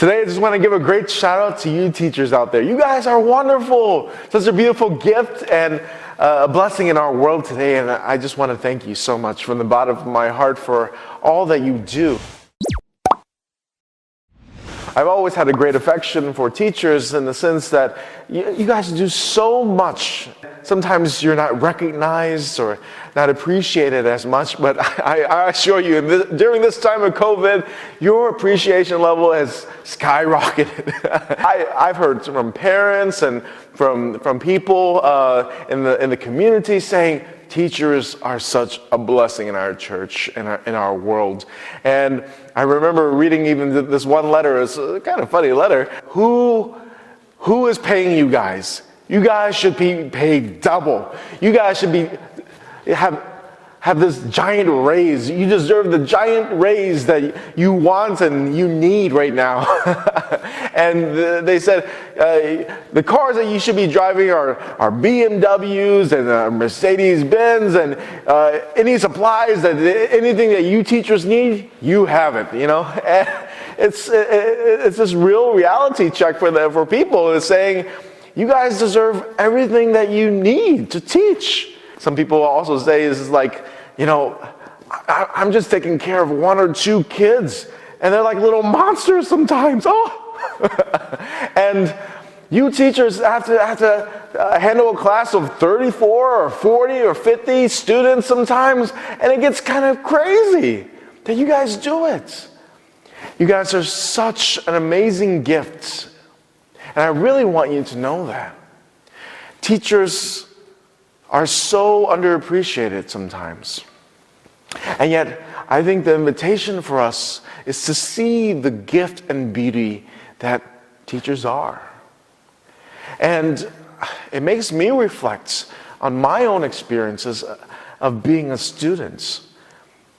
Today, I just want to give a great shout out to you teachers out there. You guys are wonderful. Such a beautiful gift and a blessing in our world today. And I just want to thank you so much from the bottom of my heart for all that you do. I've always had a great affection for teachers in the sense that you guys do so much. Sometimes you're not recognized or not appreciated as much, but I assure you, during this time of COVID, your appreciation level has skyrocketed. I've heard from parents and from people in the community saying, teachers are such a blessing in our church, in our world. And I remember reading even this one letter. It's a kind of funny letter. Who is paying you guys? You guys should be paid double. You guys should have this giant raise. You deserve the giant raise that you want and you need right now. And they said the cars that you should be driving are BMWs and Mercedes-Benz, and any supplies, anything that you teachers need, you have it. You know, and it's this real reality check for people. It's saying, you guys deserve everything that you need to teach. Some people also say this is like, you know, I'm just taking care of one or two kids, and they're like little monsters sometimes. Oh, and you teachers have to handle a class of 34 or 40 or 50 students sometimes, and it gets kind of crazy that you guys do it. You guys are such an amazing gift. And I really want you to know that. Teachers are so underappreciated sometimes. And yet, I think the invitation for us is to see the gift and beauty that teachers are. And it makes me reflect on my own experiences of being a student.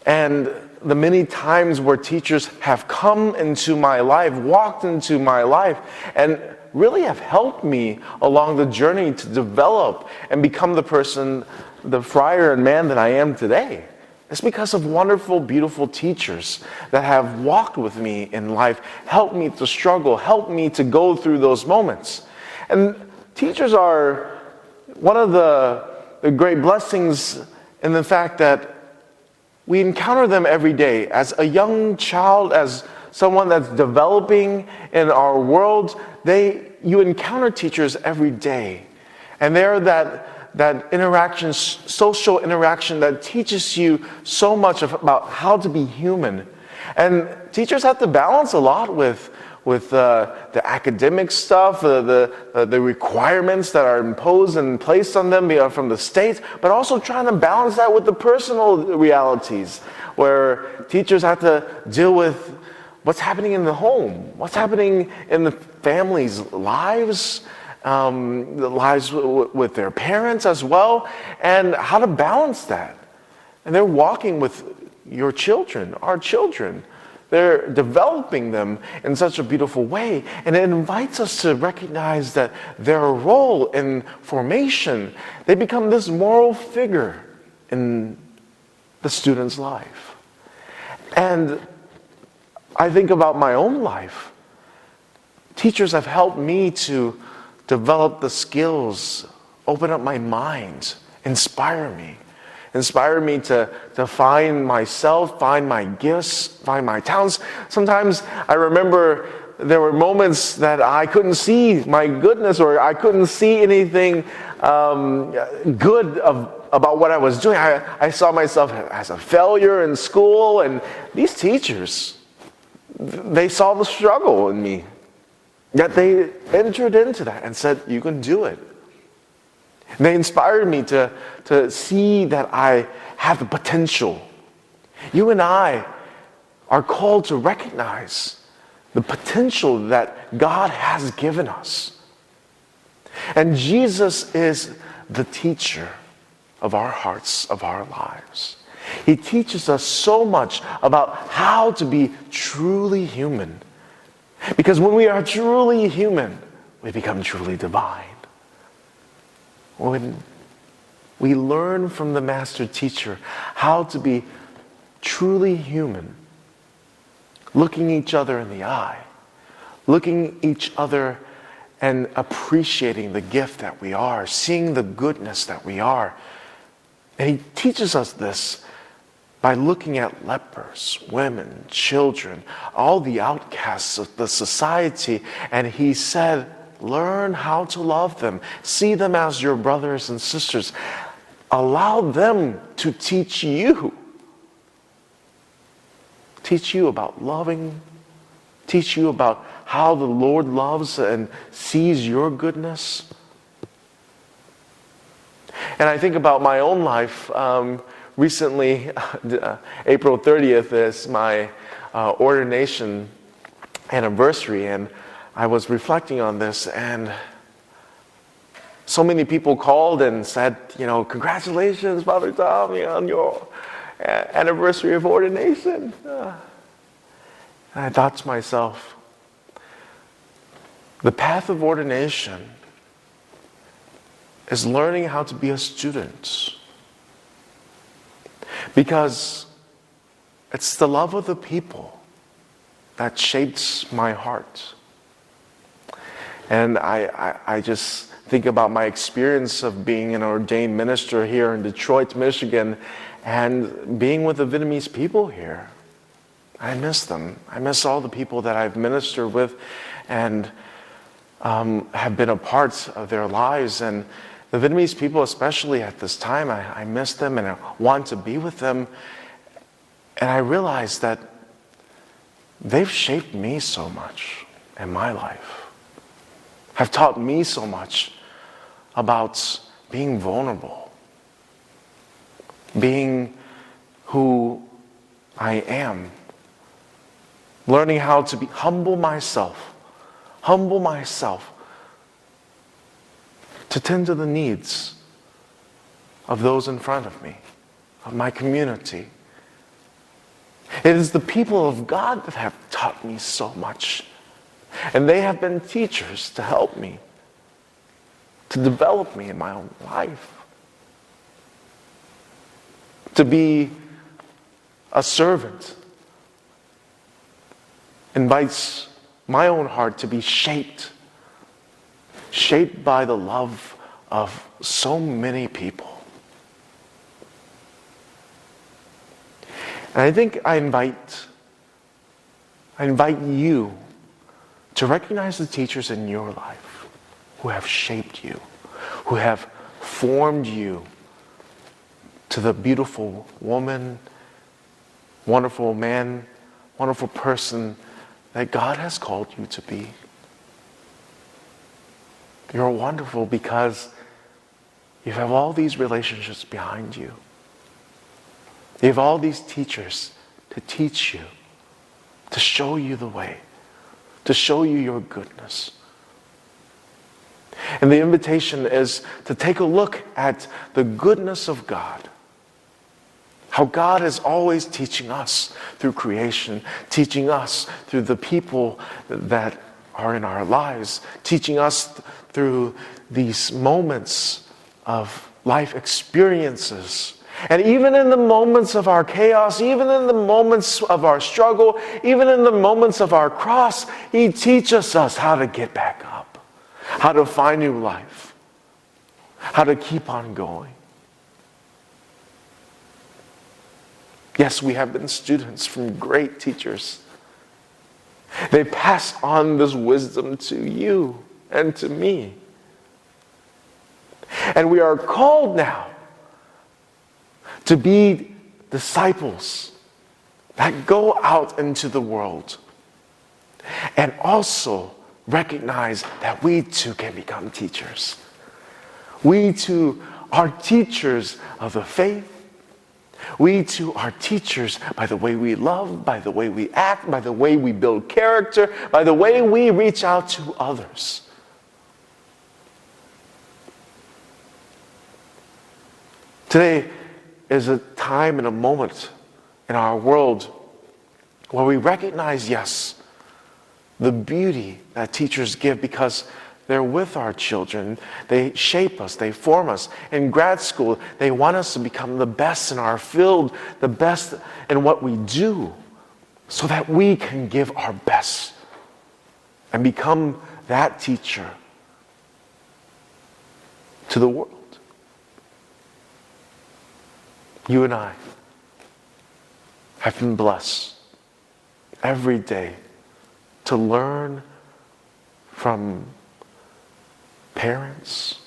And the many times where teachers have come into my life, walked into my life, and really have helped me along the journey to develop and become the person, the friar and man that I am today. It's because of wonderful, beautiful teachers that have walked with me in life, helped me to struggle, helped me to go through those moments. And teachers are one of the great blessings in the fact that we encounter them every day. As a young child, as someone that's developing in our world, you encounter teachers every day. And they're that interaction, social interaction that teaches you so much about how to be human. And teachers have to balance a lot with the academic stuff, the requirements that are imposed and placed on them from the state, but also trying to balance that with the personal realities, where teachers have to deal with what's happening in the home, what's happening in the family's lives, the lives with their parents as well, and how to balance that. And they're walking with your children, our children. They're developing them in such a beautiful way. And it invites us to recognize that their role in formation, they become this moral figure in the student's life. And I think about my own life. Teachers have helped me to develop the skills, open up my mind, inspire me to find myself, find my gifts, find my talents. Sometimes I remember there were moments that I couldn't see my goodness, or I couldn't see anything good about what I was doing. I saw myself as a failure in school, and these teachers, they saw the struggle in me. Yet they entered into that and said, you can do it. And they inspired me to see that I have the potential. You and I are called to recognize the potential that God has given us. And Jesus is the teacher of our hearts, of our lives. He teaches us so much about how to be truly human. Because when we are truly human, we become truly divine. When we learn from the master teacher how to be truly human, looking each other in the eye, looking each other and appreciating the gift that we are, seeing the goodness that we are. And he teaches us this by looking at lepers, women, children, all the outcasts of the society. And he said, learn how to love them. See them as your brothers and sisters. Allow them to teach you. Teach you about loving. Teach you about how the Lord loves and sees your goodness. And I think about my own life. Recently, April 30th is my ordination anniversary, and I was reflecting on this, and so many people called and said, congratulations, Father Tom, on your anniversary of ordination. And I thought to myself, the path of ordination is learning how to be a student. Because it's the love of the people that shapes my heart. And I just think about my experience of being an ordained minister here in Detroit, Michigan, and being with the Vietnamese people here. I miss them. I miss all the people that I've ministered with and have been a part of their lives. And the Vietnamese people, especially at this time, I miss them and I want to be with them. And I realize that they've shaped me so much in my life, have taught me so much about being vulnerable, being who I am, learning how to humble myself, to tend to the needs of those in front of me, of my community. It is the people of God that have taught me so much. And they have been teachers to help me, to develop me in my own life, to be a servant. Invites my own heart to be shaped by the love of so many people. And I think I invite you to recognize the teachers in your life who have shaped you, who have formed you to the beautiful woman, wonderful man, wonderful person that God has called you to be. You're wonderful because you have all these relationships behind you. You have all these teachers to teach you, to show you the way, to show you your goodness. And the invitation is to take a look at the goodness of God. How God is always teaching us through creation, teaching us through the people that are in our lives, teaching us through these moments of life experiences. And even in the moments of our chaos, even in the moments of our struggle, even in the moments of our cross, He teaches us how to get back up, how to find new life, how to keep on going. Yes, we have been students from great teachers. They pass on this wisdom to you and to me. And we are called now to be disciples that go out into the world and also recognize that we too can become teachers. We too are teachers of the faith. We too are teachers by the way we love, by the way we act, by the way we build character, by the way we reach out to others. Today is a time and a moment in our world where we recognize, yes, the beauty that teachers give because they're with our children. They shape us. They form us. In grad school, they want us to become the best in our field, the best in what we do, so that we can give our best and become that teacher to the world. You and I have been blessed every day to learn from parents,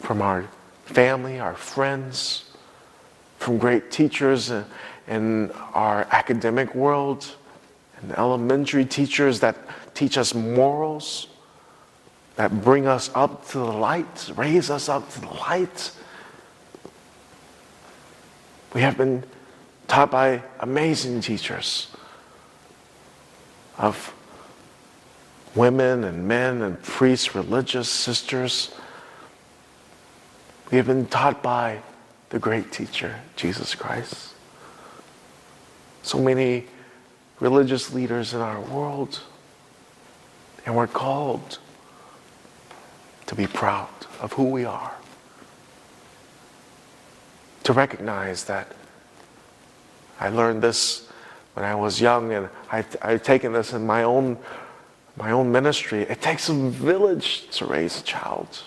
from our family, our friends, from great teachers in our academic world, and elementary teachers that teach us morals, that bring us up to the light, raise us up to the light. We have been taught by amazing teachers of women and men and priests, religious sisters. We have been taught by the great teacher, Jesus Christ. So many religious leaders in our world, and we're called to be proud of who we are, to recognize that I learned this when I was young, and I've taken this in my own ministry. It takes a village to raise a child.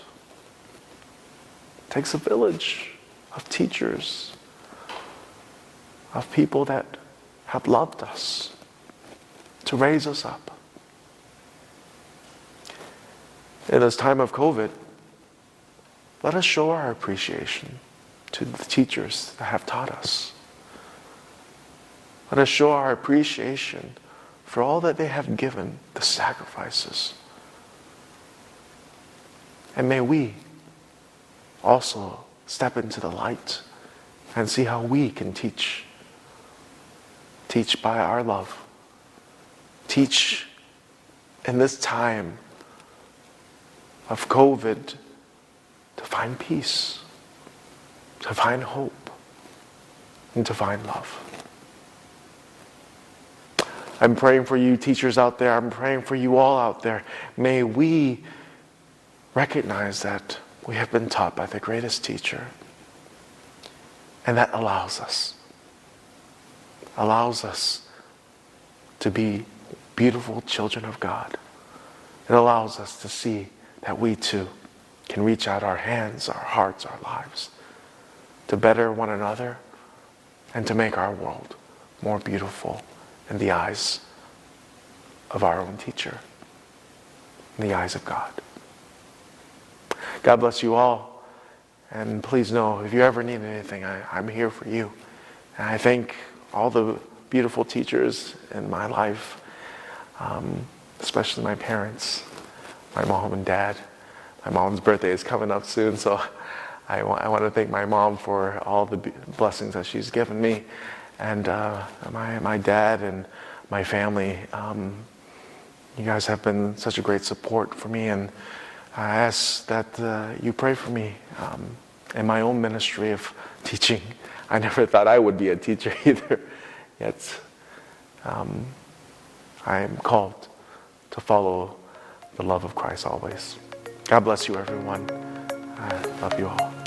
It takes a village of teachers, of people that have loved us, to raise us up. In this time of COVID, let us show our appreciation to the teachers that have taught us. Let us show our appreciation for all that they have given, the sacrifices. And may we also step into the light and see how we can teach. Teach by our love. Teach in this time of COVID to find peace, to find hope, and to find love. I'm praying for you teachers out there. I'm praying for you all out there. May we recognize that we have been taught by the greatest teacher. And that allows us to be beautiful children of God. It allows us to see that we too can reach out our hands, our hearts, our lives to better one another and to make our world more beautiful in the eyes of our own teacher, in the eyes of God. God bless you all. And please know, if you ever need anything, I'm here for you. And I thank all the beautiful teachers in my life, especially my parents, my mom and dad. My mom's birthday is coming up soon, so I want to thank my mom for all the blessings that she's given me. And my dad and my family, you guys have been such a great support for me, and I ask that you pray for me in my own ministry of teaching. I never thought I would be a teacher either, yet I am called to follow the love of Christ always. God bless you, everyone. I love you all.